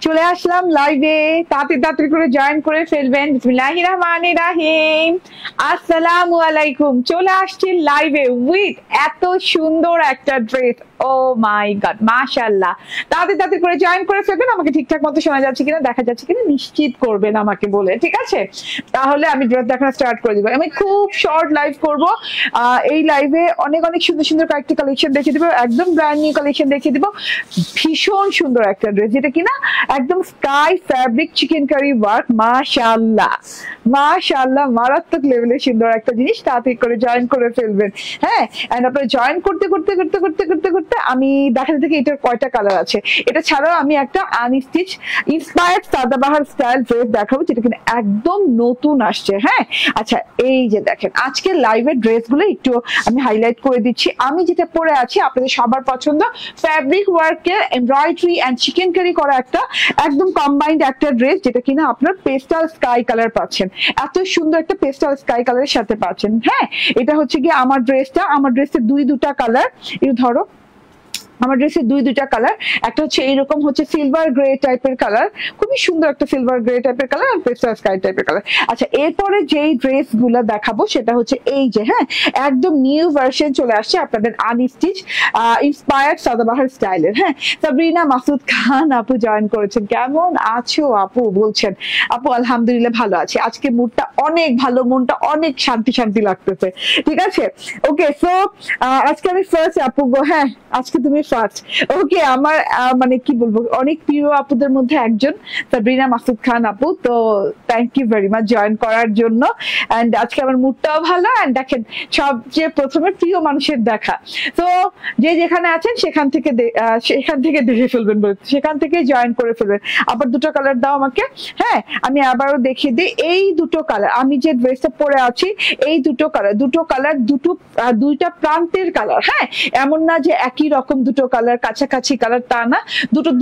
চলে আসলাম লাইভে, তাড়াতাড়ি তাড়াতাড়ি করে জয়েন করে ফেলবেন। বিসমিল্লাহির রহমানির রহিম, আসসালামু আলাইকুম। চলে আসছি লাইভে উইথ এত সুন্দর একটা ড্রেস। ও মাই গড, মাশাআল্লাহ। তাড়াতাড়ি তাড়াতাড়ি করে জয়েন করে ফেলবেন। আমাকে ঠিকঠাক মতো শোনা যাচ্ছে কিনা, দেখা যাচ্ছে কিনা নিশ্চিত করবেন আমাকে বলে, ঠিক আছে? তাহলে আমি ড্রেস দেখানো স্টার্ট করে দিব। আমি খুব শর্ট লাইভ করব। এই লাইভে অনেক অনেক সুন্দর সুন্দর কয়েকটি কালেকশন দেখিয়ে দিব, একদম ব্র্যান্ড নিউ কালেকশন দেখিয়ে দিব। ভীষণ সুন্দর একটা ড্রেস, যেটা কিনা একদম sky fabric chikankari work. মাশাআল্লাহ মাশাআল্লাহ, মারাত্মক লেভেলের সুন্দর একটা জিনিস। তাড়াতাড়ি করে জয়েন করে ফেলবেন। হ্যাঁ, এন্ড আপনারা জয়েন করতে করতে করতে করতে করতে করতে আমি দেখাতে থাকি এটার কয়টা কালার আছে। এটা ছাড়াও আমি একটা unstitch inspired Sadabahar style dress দেখাবো, যেটা কিনা একদম নতুন আসছে। হ্যাঁ, আচ্ছা, এই যে দেখেন আজকের লাইভের ড্রেসগুলো একটু আমি হাইলাইট করে দিচ্ছি। আমি যেটা পরে আছি আপনাদের সবার পছন্দ, ফ্যাব্রিক ওয়ার্কের এমব্রয়ডারি এন্ড চিকেন কারি করা একটা একদম কম্বাইন্ড একটা ড্রেস, যেটা কিনা আপনার পেস্টাল স্কাই কালার পাচ্ছেন। এত সুন্দর একটা পেস্টাল স্কাই কালারের সাথে পাচ্ছেন। হ্যাঁ, এটা হচ্ছে কি আমার ড্রেসটা, আমার ড্রেসের দুটা কালার। একটু ধরো, আমার ড্রেসের দুটা কালার, একটা হচ্ছে এইরকম হচ্ছে সিলভার গ্রে টাইপের কালার, খুবই সুন্দর একটা সিলভার গ্রে টাইপের কালার, আর পেস্টাল স্কাই টাইপের কালার। আচ্ছা, এরপরে যেই ড্রেস গুলা দেখাবো সেটা হচ্ছে এই যে, হ্যাঁ, একদম নিউ ভার্সন চলে আসছে আপনাদের আনস্টিচ ইন্সপায়ার্ড সাদাবাহার স্টাইলের। হ্যাঁ, সাবরিনা মাসুদ খান আপু জয়েন করেছেন। কেমন আছো আপু? বলছেন আপু আলহামদুলিল্লাহ ভালো আছি। আজকে মুডটা অনেক ভালো, মনটা অনেক শান্তি শান্তি লাগতেছে। ঠিক আছে, ওকে। সো আজকে আমি ফার্স্ট আপু গো, হ্যাঁ আজকে তুমি ফার্স্ট। ওকে, আমার মানে কি বলবো, অনেক প্রিয় আপুদের মধ্যে একজন সাবরিনা মাসুদ খান আপু। তো thank you very much join করার জন্য। এন্ড আজকে আমার মুডটাও ভালো। এন্ড দেখেন, সবচেয়ে প্রথমে প্রিয় মানুষের দেখা। তো যে যেখানে আছেন সেখান থেকে দেখে ফেলবেন, সেখান থেকে জয়েন করে ফেলবেন। আবার দুটো কালার দাও আমাকে। হ্যাঁ, আমি আবারও দেখিয়ে দিই, এই দুটো কালার আমি যে ড্রেসটা পরে আছি, এই দুটো কালার দুইটা প্রান্তের কালার। হ্যাঁ, এমন না যে একই রকম দুটো কালার, কাছাকাছি কালার, তা না,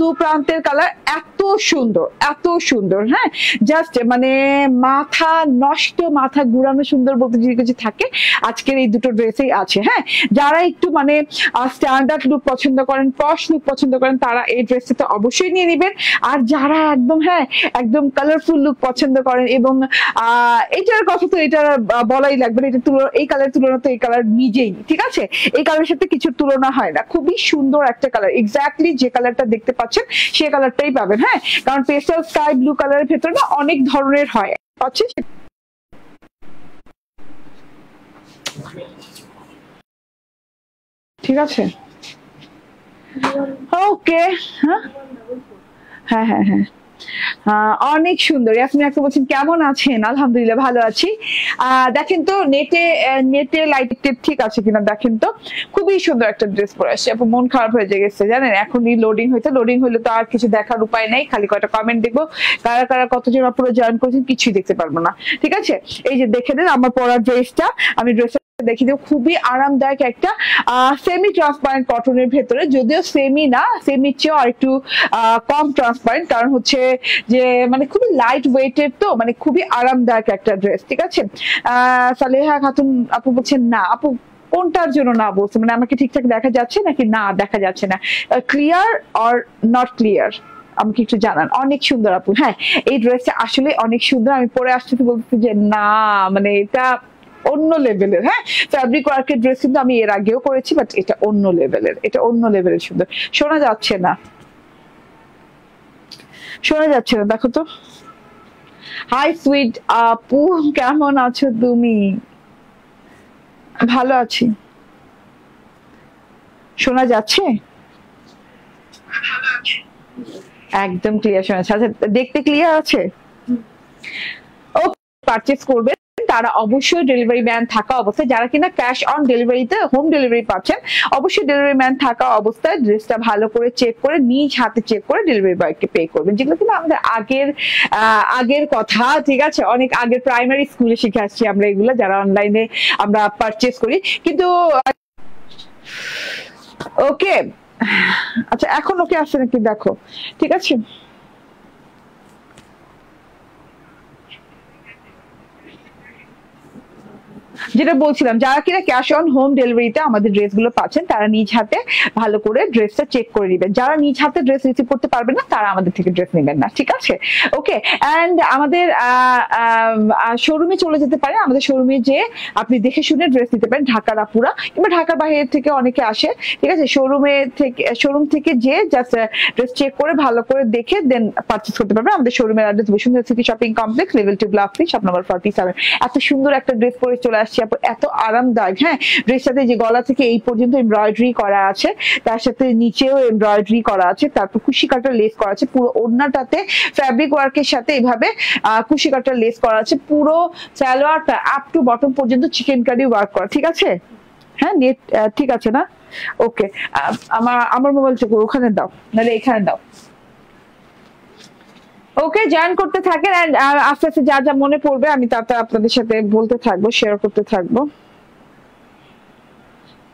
দু প্রান্তের কালার। এত সুন্দর, এত সুন্দর। হ্যাঁ, জাস্ট মানে মাথা নষ্ট, মাথা ঘুরানো সুন্দর বলতে যদি কিছু থাকে আজকের এই দুটো ড্রেসেই আছে। হ্যাঁ, যারা একটু মানে স্ট্যান্ডার্ড লুক পছন্দ করেন, পশ লুক পছন্দ করেন, তারা এই ড্রেসটা তো অবশ্যই নিয়ে নেবেন। আর যারা একদম, হ্যাঁ, একদম কালারফুল লুক পছন্দ করেন, এবং এটার কথা তো এটা বলাই লাগবে না, এই কালার তুলনা তো এই কালার নিজেই, ঠিক আছে? এই কালারের সাথে কিছু তুলনা হয় না। খুবই সুন্দর একটা কালার, এক্স্যাক্টলি যে কালারটা দেখতে পাচ্ছেন সে কালারটাই পাবেন। হ্যাঁ, কারণ পেস্টাল স্কাই ব্লু কালারের ভেতরে না অনেক ধরনের হয়, পাচ্ছেন? ঠিক আছে, ওকে। হ্যাঁ হ্যাঁ হ্যাঁ হ্যাঁ, অনেক সুন্দর। ইয়াসমিন আক্তার বলছেন কেমন আছেন? আলহামদুলিল্লাহ ভালো আছি। দেখেন তো নেটে লাইট ঠিক আছে কিনা দেখেন তো। খুবই সুন্দর একটা ড্রেস পরে আসছে আপু, মন খারাপ হয়ে গেছে জানেন। এখনই লোডিং হয়েছে, লোডিং হলে তো আর কিছু দেখার উপায় নেই, খালি কয়টা কমেন্ট দেখবো, কারা কারা কতজন আপুরা জয়েন করেছেন কিছুই দেখতে পারবো না। ঠিক আছে, এই যে দেখে নেন আমার পরা ড্রেসটা, আমি ড্রেসটা দেখি দেব। খুবই আরামদায়ক একটা সেমি ট্রান্সপারেন্ট কটনের ভেতরে, যদিও সেমি না, সেমির চেয়েও আর একটু কম ট্রান্সপারেন্ট, কারণ হচ্ছে যে মানে খুবই লাইট ওয়েটের, তো মানে খুবই আরামদায়ক একটা ড্রেস। ঠিক আছে, সালেহা খাতুন আপু বলছেন না আপু, কোনটার জন্য না বলছে, মানে আমাকে ঠিকঠাক দেখা যাচ্ছে নাকি না দেখা যাচ্ছে না, ক্লিয়ার অর নট ক্লিয়ার আমাকে একটু জানান। অনেক সুন্দর আপু। হ্যাঁ, এই ড্রেসটা আসলে অনেক সুন্দর। আমি পরে আসছি তো বলতেছি যে না, মানে এটা অন্য লেভেলের। হ্যাঁ, ফ্যাব্রিক ওয়ার্কের ড্রেস কিন্তু আমি এর আগেও করেছি, বাট এটা অন্য লেভেলের, এটা অন্য লেভেলের সুন্দর। শোনা যাচ্ছে না, শোনা যাচ্ছে না, দেখো তো। হাই সুইট আপু, কেমন আছো তুমি? ভালো আছি। শোনা যাচ্ছে? একদম ক্লিয়ার শোনা যাচ্ছে। আচ্ছা, দেখতে ক্লিয়ার আছে? ও, পারচেজ করবে তারা অবশ্যই ডেলিভারি ম্যান থাকা অবস্থায়, যারা কিনা ক্যাশ অন ডেলিভারিতে হোম ডেলিভারি পাচ্ছেন, অবশ্যই ডেলিভারি ম্যান থাকা অবস্থায় ড্রেসটা ভালো করে চেক করে, নিজ হাতে চেক করে ডেলিভারি বয়কে পে করবেন। যেগুলো কিন্তু আমাদের আগের কথা, ঠিক আছে, অনেক আগের প্রাইমারি স্কুলে শিখে আসছি আমরা এগুলো, যারা অনলাইনে আমরা পারচেজ করি। কিন্তু ওকে, আচ্ছা এখন ওকে আসছে নাকি দেখো, ঠিক আছে। যেটা বলছিলাম, যারা কিনা ক্যাশ অন হোম ডেলিভারিতে আমাদের ড্রেসগুলো পাচ্ছেন তারা নিজ হাতে ভালো করে ড্রেসটা চেক করে নেবেন। যারা নিজ হাতে ড্রেস রিসিভ করতে পারবেন না তারা আমাদের থেকে ড্রেস নেবেন না, ঠিক আছে? ওকে, অ্যান্ড আমাদের শোরুমে চলে যেতে পারে। আমাদের শোরুমে যে আপনি দেখে শুনে ড্রেস নিতে পারেন, ঢাকার আপুরা কিংবা ঢাকার বাইরে থেকে অনেকে আসে, ঠিক আছে? শোরুম থেকে যে জাস্ট ড্রেস চেক করে ভালো করে দেখে দেন পারচেজ করতে পারবে। আমাদের শোরুমের address Bashundhara city shopping complex, level 2 block 3, shop number 47। এত সুন্দর একটা ড্রেস পরে চলে আসছে আপু, এত আরামদায়ক। হ্যাঁ, ড্রেসটাতে যে গলা থেকে এই পর্যন্ত এমব্রয়ডারি করা আছে, তার সাথে নিচেও এমব্রয়ডারি করা আছে, তারপর কুশি কাটার লেস করা আছে, পুরো ওড়নাটাতে ফ্যাব্রিক ওয়ার্কের সাথে এইভাবে কুশি কাটার লেস করা আছে, পুরো সালোয়ারটা আপ টু বটম পর্যন্ত চিকেন কারি ওয়ার্ক করা, ঠিক আছে? হ্যাঁ, নেট ঠিক আছে না? ওকে, আমার মোবাইল থেকে ওখানে দাও, নাহলে এখানে দাও। ওকে, জয়েন করতে থাকেন, আস্তে আস্তে যা যা মনে পড়বে আমি তাতে আপনাদের সাথে বলতে থাকবো, শেয়ার করতে থাকবো,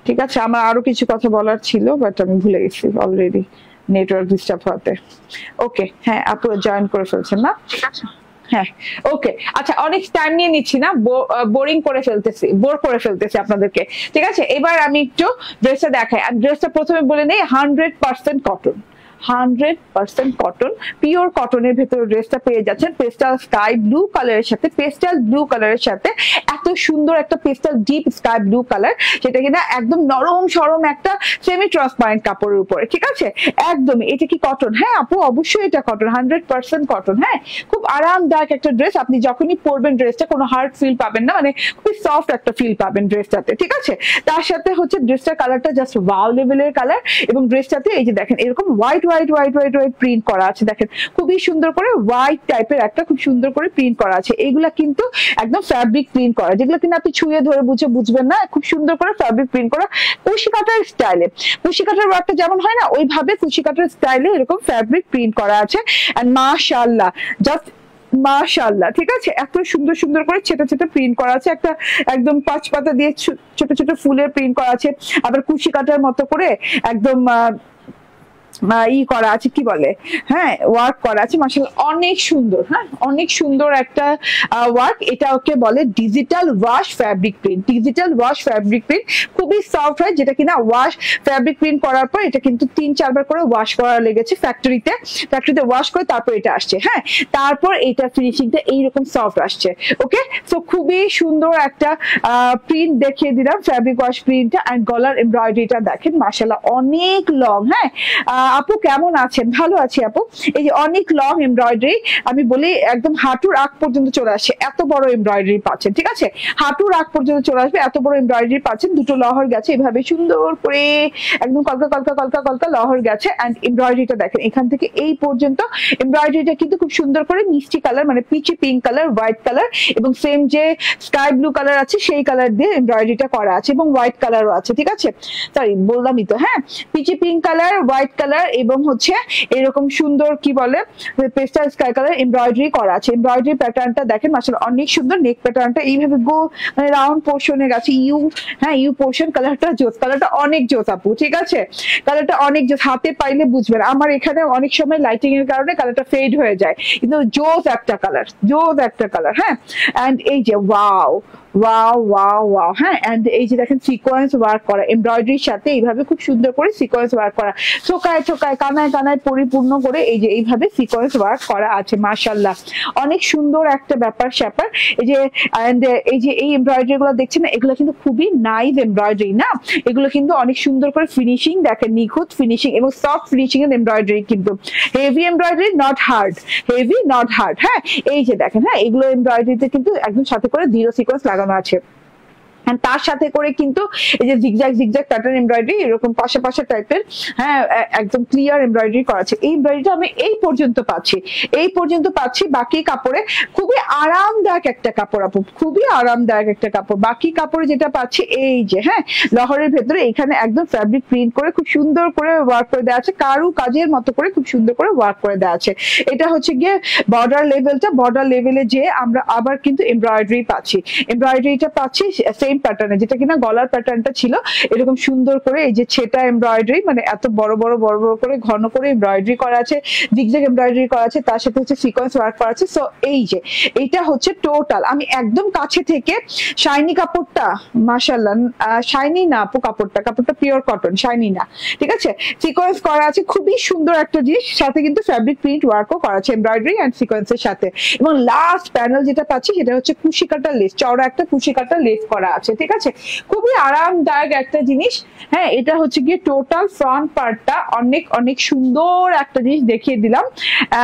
ঠিক আছে? আমার আরো কিছু কথা বলার ছিল বাট আমি ভুলে গেছি অলরেডি নেটওয়ার্ক ডিস্টার্ব হতে। ওকে, হ্যাঁ আপু জয়েন করে ফেলছেন না? ঠিক আছে, হ্যাঁ ওকে। আচ্ছা, অনেক টাইম নিয়ে নিচ্ছি না, বোর করে ফেলতেছি আপনাদেরকে, ঠিক আছে? এবার আমি একটু ড্রেসটা দেখাই। ড্রেসটা প্রথমে বলে নেই 100% কটন, 100% কটন, পিওর কটনের ভেতরে ড্রেসটা পেয়ে যাচ্ছেন পেস্টাল স্কাই ব্লু কালারের সাথে, পেস্টাল ব্লু কালারের সাথে এত সুন্দর একটা pastel deep sky blue colour, যেটা কিনা একদম নরম সরম একটা সেমি ট্রান্সপারেন্ট কাপড়ের উপরে, ঠিক আছে? একদমই। এটা কি কটন? হ্যাঁ আপু, অবশ্যই এটা কটন, 100% কটন। হ্যাঁ, খুব আরামদায়ক একটা ড্রেস, আপনি যখনই পরবেন ড্রেসটা কোনো হার্ড ফিল পাবেন না, মানে খুবই সফট একটা ফিল পাবেন ড্রেসটাতে, ঠিক আছে? তার সাথে হচ্ছে ড্রেসটার কালারটা জাস্ট ওয়াও লেভেলের কালার, এবং ড্রেসটাতে এই যে দেখেন এরকম হোয়াইট প্রিন্ট করা আছে, দেখেন খুবই সুন্দর করে হোয়াইট টাইপের একটা খুব সুন্দর করে প্রিন্ট করা আছে। এইগুলা কিন্তু একদম ফ্যাব্রিক প্রিন্ট করা, যেগুলো কিন্তু আপনি ছুঁয়ে ধরে বুঝবেন না, খুব সুন্দর করে ফ্যাব্রিক প্রিন্ট করা কুশি কাটার স্টাইলে। কুশি কাটার ওয়ার্কটা যেমন হয় না, ওইভাবে কুশি কাটার স্টাইলে এরকম ফ্যাব্রিক প্রিন্ট করা আছে। এন্ড মাশাআল্লাহ, জাস্ট মাশাআল্লাহ, ঠিক আছে? এত সুন্দর সুন্দর করে ছোট ছোট প্রিন্ট করা আছে, একটা একদম পাঁচ পাতা দিয়ে ছোট ছোট ফুলের প্রিন্ট করা আছে, আবার কুশি কাটার মতো করে একদম করা আছে, কি বলে, হ্যাঁ ওয়ার্ক করা আছে, মাশাআল্লাহ অনেক সুন্দর। হ্যাঁ, অনেক সুন্দর একটা ওয়ার্ক। এটা ওকে বলে digital wash fabric print. Digital wash fabric print খুবই সফট হয়, যেটা কিনা ওয়াশ ফ্যাব্রিক প্রিন্ট করার পর এটা কিন্তু 3-4 বার করে ওয়াশ করা লেগেছে ফ্যাক্টরিতে ওয়াশ করে তারপর এটা আসছে। হ্যাঁ, তারপর এটা ফিনিশিংটা এইরকম সফট আসছে। ওকে, সো খুবই সুন্দর একটা প্রিন্ট দেখিয়ে দিলাম, ফ্যাব্রিক ওয়াশ প্রিন্টটা। এন্ড গলার এমব্রয়ডারিটা দেখেন, মাশাআল্লাহ অনেক লং। হ্যাঁ আপু কেমন আছেন? ভালো আছি আপু। এই যে অনেক লং এমব্রয়ডারি, আমি বলি একদম হাঁটুর আগ পর্যন্ত চলে আসে, এত বড় এমব্রয়ডারি পাচ্ছেন, ঠিক আছে? হাঁটুর আগ পর্যন্ত চলে আসবে, এত বড় এমব্রয়ডারি পাচ্ছেন। দুটো লহর গেছে এভাবে সুন্দর করে, একদম কলকা লহর গেছে। এন্ড এমব্রয়ডারিটা দেখেন এখান থেকে এই পর্যন্ত, এমব্রয়ডারিটা কিন্তু খুব সুন্দর করে মিষ্টি কালার, মানে peachy pink colour, white colour এবং সেম যে স্কাই ব্লু কালার আছে সেই কালার দিয়ে এমব্রয়ডারিটা করা আছে, এবং হোয়াইট কালারও আছে, ঠিক আছে? সরি বললামই তো, হ্যাঁ peachy pink colour, white colour এবং হচ্ছে এরকম সুন্দর কি বলে পেস্টাল স্কাই কালার এমব্রয়ডারি করা আছে। এমব্রয়ডারি প্যাটার্নটা দেখেন মাশাআল্লাহ অনেক সুন্দর। নেক প্যাটার্নটা এইভাবে মানে রাউন্ড পোর্শনে গেছে, ইউ পোর্শন। কালারটা জোস, কালারটা অনেক জোস আপু, ঠিক আছে? কালারটা অনেক জোস, হাতে পাইলে বুঝবেন। আমার এখানে অনেক সময় লাইটিং এর কারণে কালারটা ফেড হয়ে যায়, কিন্তু জোস একটা কালার। হ্যাঁ, এন্ড এই যে ওয়াও, হ্যাঁ, এন্ড এই যে দেখেন সিকোয়েন্স ওয়ার্ক করা এমব্রয়ডারির সাথে এইভাবে খুব সুন্দর করে সিকোয়েন্স ওয়ার্ক করা, ছোকায় কানায় পরিপূর্ণ করে এই যে এইভাবে সিকোয়েন্স ওয়ার্ক করা আছে। মাশাআল্লাহ অনেক সুন্দর একটা ব্যাপার স্যাপার। এই যে এন্ড এই যে এই এমব্রয়ডারি গুলো দেখছেন না, এগুলো কিন্তু খুবই নাইস এমব্রয়ডারি না, এগুলো কিন্তু অনেক সুন্দর করে ফিনিশিং দেখেন, নিখুঁত ফিনিশিং এবং সফট ফিনিশিং এর এমব্রয়ডারি, কিন্তু হেভি এমব্রয়ডারি, নট হার্ড। হ্যাঁ, এই যে দেখেন, হ্যাঁ এগুলো এমব্রয়ডারিতে কিন্তু একদম সাথে করে জিরো সিকোয়েন্স লাগানো আছে। তার সাথে করে কিন্তু এই যে জিগজ্যাগ প্যাটার্ন এমব্রয়ডারি এরকম পাশে টাইপের, হ্যাঁ একদম ক্লিয়ার এমব্রয়ডারি করা আছে। এই এমব্রয়ডারিটা আমি এই পর্যন্ত পাচ্ছি। বাকি কাপড়ে খুবই আরামদায়ক একটা কাপড় আপু, খুবই আরামদায়ক একটা কাপড়। বাকি কাপড়ে যেটা পাচ্ছি এই যে, হ্যাঁ লহরের ভেতরে এখানে একদম ফ্যাব্রিক প্রিন্ট করে খুব সুন্দর করে ওয়ার্ক করে দেওয়া আছে, কারু কাজের মতো করে খুব সুন্দর করে ওয়ার্ক করে দেওয়া আছে। এটা হচ্ছে গিয়ে বর্ডার লেভেলে যে আমরা আবার কিন্তু এমব্রয়ডারিটা পাচ্ছি সেম প্যাটার্নে, যেটা কিনা গলার প্যাটার্নটা ছিল এরকম সুন্দর করে এই যে ছেটা এমব্রয়ডারি, মানে এত বড় বড় বড় বড় করে ঘন করে এমব্রয়ডারি করা আছে, জিগজ্যাগ এমব্রয়ডারি করা আছে, তার সাথে হচ্ছে সিকোয়েন্স ওয়ার্ক করা আছে। সো এই যে এইটা হচ্ছে টোটাল, আমি একদম কাছে থেকে শাইনি কাপড়টা, মাশাআল্লাহ শাইনি না আপু, কাপড়টা পিওর কটন, শাইনি না, ঠিক আছে। সিকোয়েন্স করা আছে, খুবই সুন্দর একটা জিনিস, সাথে কিন্তু ফ্যাব্রিক প্রিন্ট ওয়ার্কও করা আছে এমব্রয়ডারি এন্ড সিকোয়েন্সের সাথে। এবং লাস্ট প্যানেল যেটা পাচ্ছি সেটা হচ্ছে কুশি কাটা লেস, চওড়া একটা কুশি কাটা লেস করা আছে, ঠিক আছে। খুবই আরামদায়ক একটা জিনিস। হ্যাঁ, এটা হচ্ছে গিয়ে টোটাল ফ্রন্ট পার্টটা, অনেক অনেক সুন্দর একটা জিনিস দেখিয়ে দিলাম।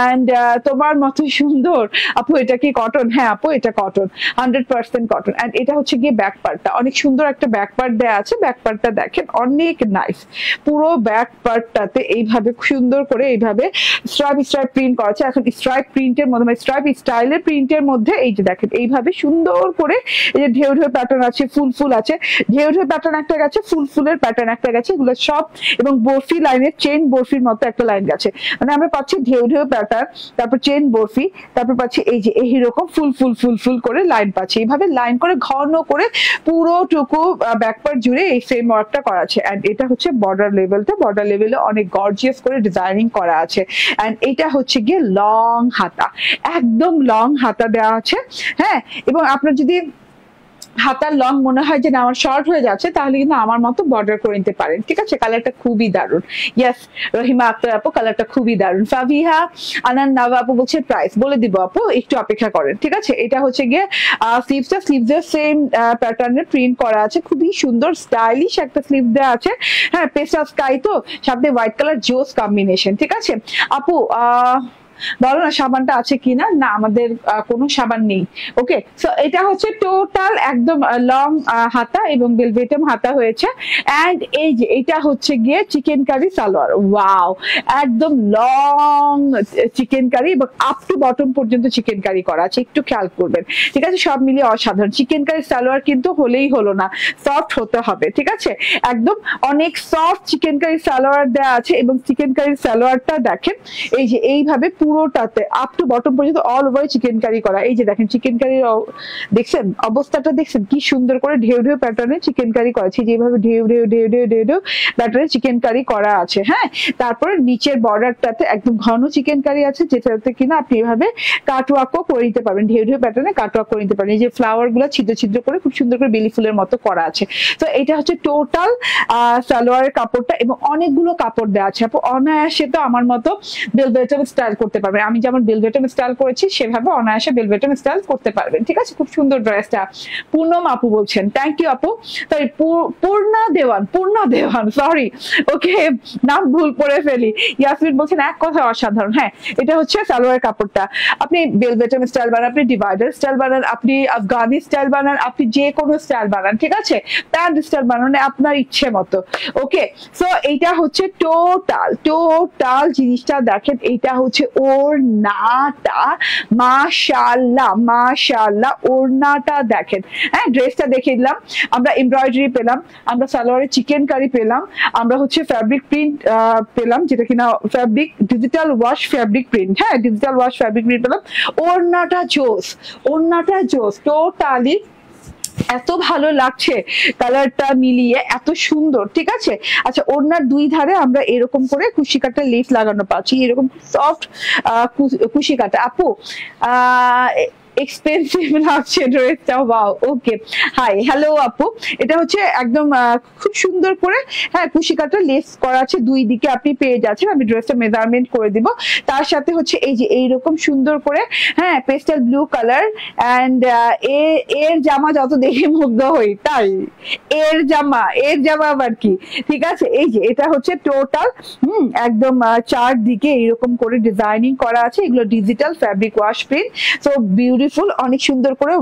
এন্ড তোমার মতো সুন্দর আপু, এটা কি কটন? হ্যাঁ আপু, এটা কটন, 100% কটন। এন্ড এটা হচ্ছে গিয়ে ব্যাক পার্টটা, অনেক সুন্দর একটা ব্যাক পার্ট দেওয়া আছে। ব্যাক পার্টটা দেখেন অনেক নাইস, পুরো ব্যাক পার্টটাতে এইভাবে সুন্দর করে এইভাবে স্ট্রাইপ প্রিন্ট করা আছে। এখন স্ট্রাইপ প্রিন্টের মধ্যে, মানে স্ট্রাইপ স্টাইলের প্রিন্টের মধ্যে এই যে দেখেন এইভাবে সুন্দর করে এই যে ঢেউ ঢেউ প্যাটার্ন আছে, ফুল আছে, ঢেউ ঢেউ প্যাটার্ন একটা গেছে, ফুলের প্যাটার্ন একটা গেছে, এগুলো সব, এবং বরফি লাইনের চেন বরফির মতো একটা লাইন গেছে। মানে আমরা পাচ্ছি ঢেউ ঢেউ প্যাটার্ন, তারপর চেন বরফি, তারপর পাচ্ছি এই যে এইরকম ফুল করে লাইন পাচ্ছি, এইভাবে লাইন করে ঘন করে পুরোটুকু ব্যাকপার্ট জুড়ে এই ফ্রেম ওয়ার্কটা করা আছে। এন্ড এটা হচ্ছে বর্ডার লেভেলটা, বর্ডার লেভেলে অনেক গর্জিয়াস করে ডিজাইনিং করা আছে। এন্ড এটা হচ্ছে গিয়ে লং হাতা, একদম লং হাতা দেওয়া আছে। হ্যাঁ, এবং আপনার যদি হাতার লং মনে হয় যে না আমার শর্ট হয়ে যাচ্ছে, তাহলে কিন্তু আমার মতো বর্ডার করে নিতে পারেন, ঠিক আছে। কালারটা খুবই দারুণ। ইয়েস রহিমা আক্তার আপু, কালারটা খুবই দারুণ। ফাবিহা আনান নাভা আপু বলছে প্রাইস বলে দিব আপু, একটু অপেক্ষা করেন, ঠিক আছে। এটা হচ্ছে গিয়ে স্লিভসের সেম প্যাটার্নের প্রিন্ট করা আছে, খুবই সুন্দর স্টাইলিশ একটা স্লিভ দেওয়া আছে। হ্যাঁ, পেস্টাল স্কাই তো, সাথে হোয়াইট কালার জোস কম্বিনেশন, ঠিক আছে। আপু বলো না সাবানটা আছে কিনা? না, আমাদের কোনো সাবান নেই। ওকে, সো এটা হচ্ছে টোটাল একদম লং হাতা এবং বেলভেটম হাতা হয়েছে। এন্ড এই যে এটা হচ্ছে গিয়ে চিকেন কারি সালোয়ার, ওয়াও, একদম লং চিকেন কারি এবং আপ টু বটম পর্যন্ত চিকেন কারি করা আছে, একটু খেয়াল করবেন, ঠিক আছে। সব মিলিয়ে অসাধারণ। চিকেন কারি সালোয়ার কিন্তু হলেই হলো না, সফট হতে হবে, ঠিক আছে। একদম অনেক সফট চিকেন কারি সালোয়ার দেওয়া আছে, এবং চিকেন কারি সালোয়ারটা দেখেন এই যে এইভাবে পুরোটাতে আপ টু বটম পর্যন্ত অল ওভার চিকেন কারি করা। এই যে দেখেন চিকেন কারি দেখছেন, অবস্থাটা দেখছেন কি সুন্দর করে ঢেউ ঢেউ প্যাটার্নে চিকেন কারি করা আছে, যেভাবে ঢেউ ঢেউ ঢেউ ঢেউ ঢেউ ঢেউ প্যাটার্নে চিকেন কারি করা আছে। হ্যাঁ, তারপরে নিচের বর্ডারটাতে একদম ঘন চিকেন কারি আছে, যেটাতে কিনা আপনি এভাবে কাটওয়ার্কও করে নিতে পারবেন, ঢেউ ঢেউ প্যাটার্নে কাটওয়ার্ক করে নিতে পারেন। এই যে ফ্লাওয়ার গুলো ছিদ্র ছিদ্র করে খুব সুন্দর করে বেলি ফুলের মতো করা আছে। তো এটা হচ্ছে টোটাল সালোয়ারের কাপড়টা, এবং অনেকগুলো কাপড় দেওয়া আছে। আপু অনায়াসে তো আমার মতো বেলভেটম স্টাইল করতে পারবেন, আমি যেমন বেলভেটম স্টাইল করেছি সেভাবে অনায়াসে বেলভেটম স্টাইল করতে পারবেন, ঠিক আছে। খুব সুন্দর ড্রেসটা। পূর্ণম আপু বলছেন, থ্যাংক ইউ আপু, সরি পূর্ণা দেওয়ান, সরি, ওকে নাম ভুল করে ফেলি। ইয়াসমিন বলছেন এক কথা অসাধারণ। হ্যাঁ, এটা হচ্ছে সালোয়ার কাপড়টা, আপনি বেলভেটম স্টাইল বানান, আপনি ডিভাইডার স্টাইল বানান, আপনি আফগানি স্টাইল বানান, আপনি যে কোনো স্টাইল বানান, ঠিক আছে, প্যান্ট স্টাইল বানান, আপনার ইচ্ছে মতো। ওকে, সো এইটা হচ্ছে টোটাল জিনিসটা দেখেন, এইটা হচ্ছে ওড়নাটা, মাশাআল্লাহ ওড়নাটা দেখেন। হ্যাঁ, ড্রেসটা দেখিয়ে দিলাম, আমরা এমব্রয়ডারি পেলাম, আমরা সালোয়ারে চিকেন কারি পেলাম, আমরা হচ্ছে ফ্যাব্রিক প্রিন্ট পেলাম, যেটা কিনা fabric digital wash fabric print, হ্যাঁ ডিজিটাল ওয়াশ ফ্যাব্রিক প্রিন্ট পেলাম। ওড়নাটা জোস টোটালি, এত ভালো লাগছে কালারটা মিলিয়ে, এত সুন্দর, ঠিক আছে। আচ্ছা, ওড়নার দুই ধারে আমরা এরকম করে কুশি কাটা লেস লাগানো পাচ্ছি, এরকম সফট কুশি কাটা। আপু এক্সপেন্সিভ লাগছে ড্রেসটা, ওয়াও। ওকে, হাই হ্যালো আপু, এটা হচ্ছে একদম খুব সুন্দর করে, হ্যাঁ কুশি কাটা লেস করা আছে, দুই দিকে আপনি পেয়ে যাচ্ছেন। আমি ড্রেসটা মেজারমেন্ট করে দিব। তার সাথে হচ্ছে এই যে এইরকম সুন্দর করে, হ্যাঁ পেস্টাল ব্লু কালার। এন্ড এর জামা যত দেখে মুগ্ধ হই, তাই এর জামা আবার কি, ঠিক আছে। এই যে এটা হচ্ছে টোটাল একদম চারদিকে এইরকম করে ডিজাইনিং করা আছে, এগুলো digital fabric wash print, so beautiful, অনেক সুন্দর করে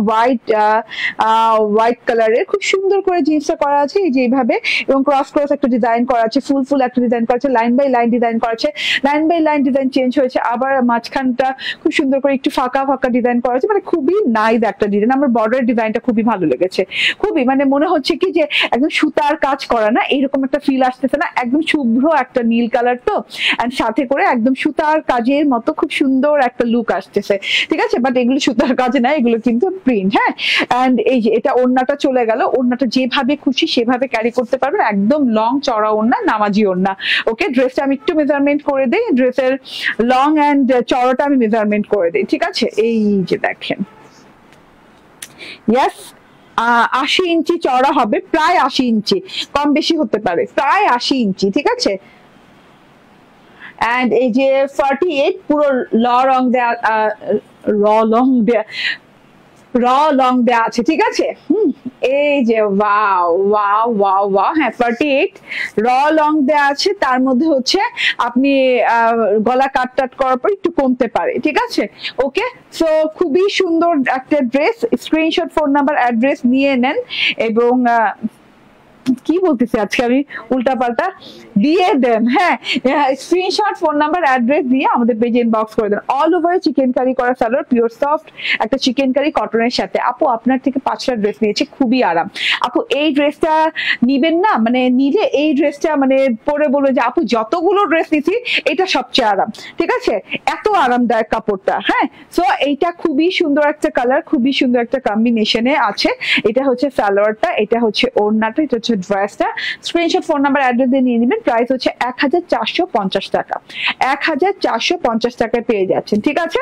হোয়াইট কালারের খুব সুন্দর করে জিনিসটা করা আছে, এই যে এইভাবে, এবং ক্রস একটা ডিজাইন করা আছে, ফুল একটা ডিজাইন করা আছে, লাইন বাই লাইন ডিজাইন করা আছে, line by line design change হয়েছে, আবার মাঝখানটা খুব সুন্দর করে একটু ফাঁকা ডিজাইন করা আছে, মানে খুবই নাইস একটা ডিজাইন। আমার বর্ডার ডিজাইনটা খুবই ভালো লেগেছে, খুবই, মানে মনে হচ্ছে কি যে একদম সুতার কাজ করা না, এরকম একটা ফিল আসতেছে না, একদম শুভ্র একটা নীল কালার তো, এন্ড সাথে করে একদম সুতার কাজের মতো খুব সুন্দর একটা লুক আসতেছে, ঠিক আছে। বাট এগুলো সুতার সুতার কাজে না, এগুলো কিন্তু প্রিন্ট। হ্যাঁ, এন্ড এই যে এটা ওড়নাটা চলে গেল, ওড়নাটা যেভাবে খুশি সেভাবে ক্যারি করতে পারবেন, একদম লং চড়া ওড়না, নামাজি ওড়না। ওকে, ড্রেসটা আমি একটু মেজারমেন্ট করে দিই, ড্রেসের লং এন্ড চড়াটা আমি মেজারমেন্ট করে দিই, ঠিক আছে? এই যে দেখেন, ইয়াস 80 ইঞ্চি চড়া হবে, প্রায় 80 ইঞ্চি, কম বেশি হতে পারে, প্রায় 80 ইঞ্চি, ঠিক আছে? এন্ড এই যে 48 পুরো লং দেয়া, র লং দেয়া আছে, ঠিক আছে? এই যে ওয়াও ওয়াও ওয়াও ওয়াও, হ্যাঁ 48 র লং দেয়া আছে, তার মধ্যে হচ্ছে আপনি গলা কাট করার পর একটু কমতে পারে, ঠিক আছে? ওকে, সো খুবই সুন্দর একটা dress. Screenshot, phone number, address নিয়ে নেন এবং কি বলতেছি আজকে আমি উল্টা পাল্টা, দিয়ে দেন। হ্যাঁ, স্ক্রিনশট, ফোন নাম্বার, অ্যাড্রেস দিয়ে আমাদের পেজে ইনবক্স করে দেন। অল ওভার চিকেন কারি করা সালোয়ার, পিওর সফট একটা চিকেন কারি কটনের সাথে। আপু আপনার থেকে 5টা ড্রেস নিয়েছি, খুবই আরাম। আপু এই ড্রেসটা নিবেন না, মানে নিলে এই ড্রেসটা মানে পরে বলবে যে আপু যতগুলো ড্রেস নিছি এটা সবচেয়ে আরাম, ঠিক আছে? এত আরামদায়ক কাপড়টা। হ্যাঁ, সো এইটা খুবই সুন্দর একটা কালার, খুবই সুন্দর একটা কম্বিনেশনে আছে। এটা হচ্ছে সালোয়ারটা, এটা হচ্ছে ওড়নাটা, এটা হচ্ছে ড্রেসটা। স্ক্রিনশট, ফোন নাম্বার, অ্যাড্রেস দিয়ে নিয়ে নেবেন। প্রাইস হচ্ছে 1450 টাকা, 1450 টাকায় পেয়ে যাচ্ছেন, ঠিক আছে?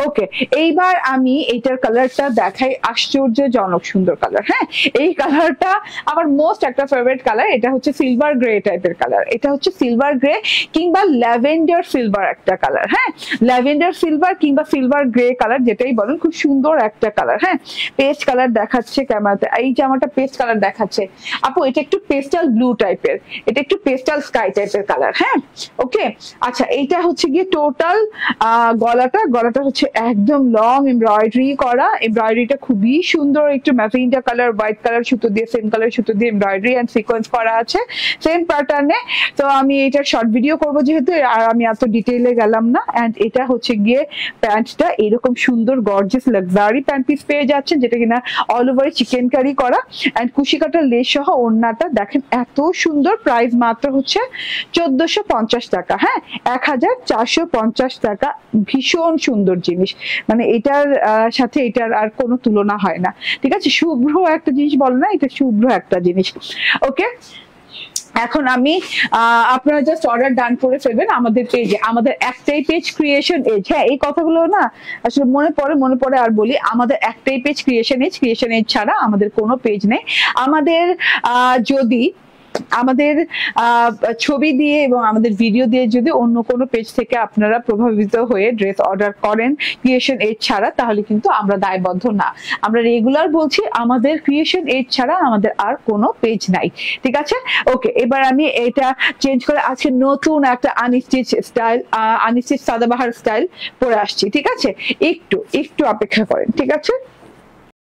ওকে, এইবার আমি এইটার কালারটা দেখাই, আশ্চর্যজনক সুন্দর কালার। হ্যাঁ, এই কালারটা আমার মোস্ট একটা ফেভারিট কালার। এটা হচ্ছে সিলভার গ্রে টাইপের কালার, এটা হচ্ছে সিলভার গ্রে কিংবা ল্যাভেন্ডার সিলভার একটা কালার। হ্যাঁ, ল্যাভেন্ডার সিলভার কিংবা সিলভার গ্রে কালার, যেটাই বলেন, খুব সুন্দর একটা কালার। হ্যাঁ, পেস্ট কালার দেখাচ্ছে ক্যামেরাতে, এই জামাটা পেস্ট কালার দেখাচ্ছে। আপু এটা একটু পেস্টাল ব্লু টাইপের, এটা একটু পেস্টাল স্কাই টাইপের কালার। হ্যাঁ, ওকে, আচ্ছা এইটা হচ্ছে গিয়ে টোটাল গলাটা হচ্ছে একদম লং এমব্রয়ডারি করা, এমব্রয়ডারিটা খুবই সুন্দর, একটু ম্যাজেন্টা কালার, হোয়াইট কালার সুতো দিয়ে, সেম কালার সুতো দিয়ে এমব্রয়ডারি এন্ড সিকোয়েন্স করা আছে সেম প্যাটার্নে। তো আমি এটার শর্ট ভিডিও করবো যেহেতু, আর আমি এত ডিটেইলে গেলাম না। এন্ড এটা হচ্ছে গিয়ে প্যান্টটা, এরকম সুন্দর গর্জিয়াস লাক্সারি প্যান্ট পিস পেয়ে যাচ্ছেন, যেটা কিনা অল ওভার চিকেন কারি করা এন্ড কুশি কাটার লেস সহ। ওড়নাটা দেখেন এত সুন্দর, প্রাইস মাত্র হচ্ছে 1450 টাকা। হ্যাঁ, 1450 টাকা, ভীষণ সুন্দর জিনিস, মানে এটার সাথে এটার আর কোনো তুলনা হয় না, ঠিক আছে? শুভ্র একটা জিনিস বলে না, এটা শুভ্র একটা জিনিস। ওকে, এখন আমি আপনারা জাস্ট অর্ডার ডান করে ফেলবেন আমাদের পেজে, আমাদের একটাই পেজ ক্রিয়েশন এজ। হ্যাঁ, এই কথাগুলো না আসলে মনে পড়ে আর বলি, আমাদের একটাই পেজ ক্রিয়েশন এজ ছাড়া আমাদের কোনো পেজ নেই। আমাদের যদি আমাদের ছবি দিয়ে এবং আমাদের ভিডিও দিয়ে যদি অন্য কোনো পেজ থেকে আপনারা প্রভাবিত হয়ে ড্রেস অর্ডার করেন ক্রিয়েশন এজ ছাড়া, তাহলে কিন্তু আমরা দায়বদ্ধ না। আমরা রেগুলার বলছি, আমাদের ক্রিয়েশন এজ ছাড়া আমাদের আর কোনো পেজ নাই, ঠিক আছে? ওকে, এবার আমি এটা চেঞ্জ করে আজকে নতুন একটা unstitch style, unstitch Sadabahar style পরে আসছি, ঠিক আছে? একটু অপেক্ষা করেন, ঠিক আছে?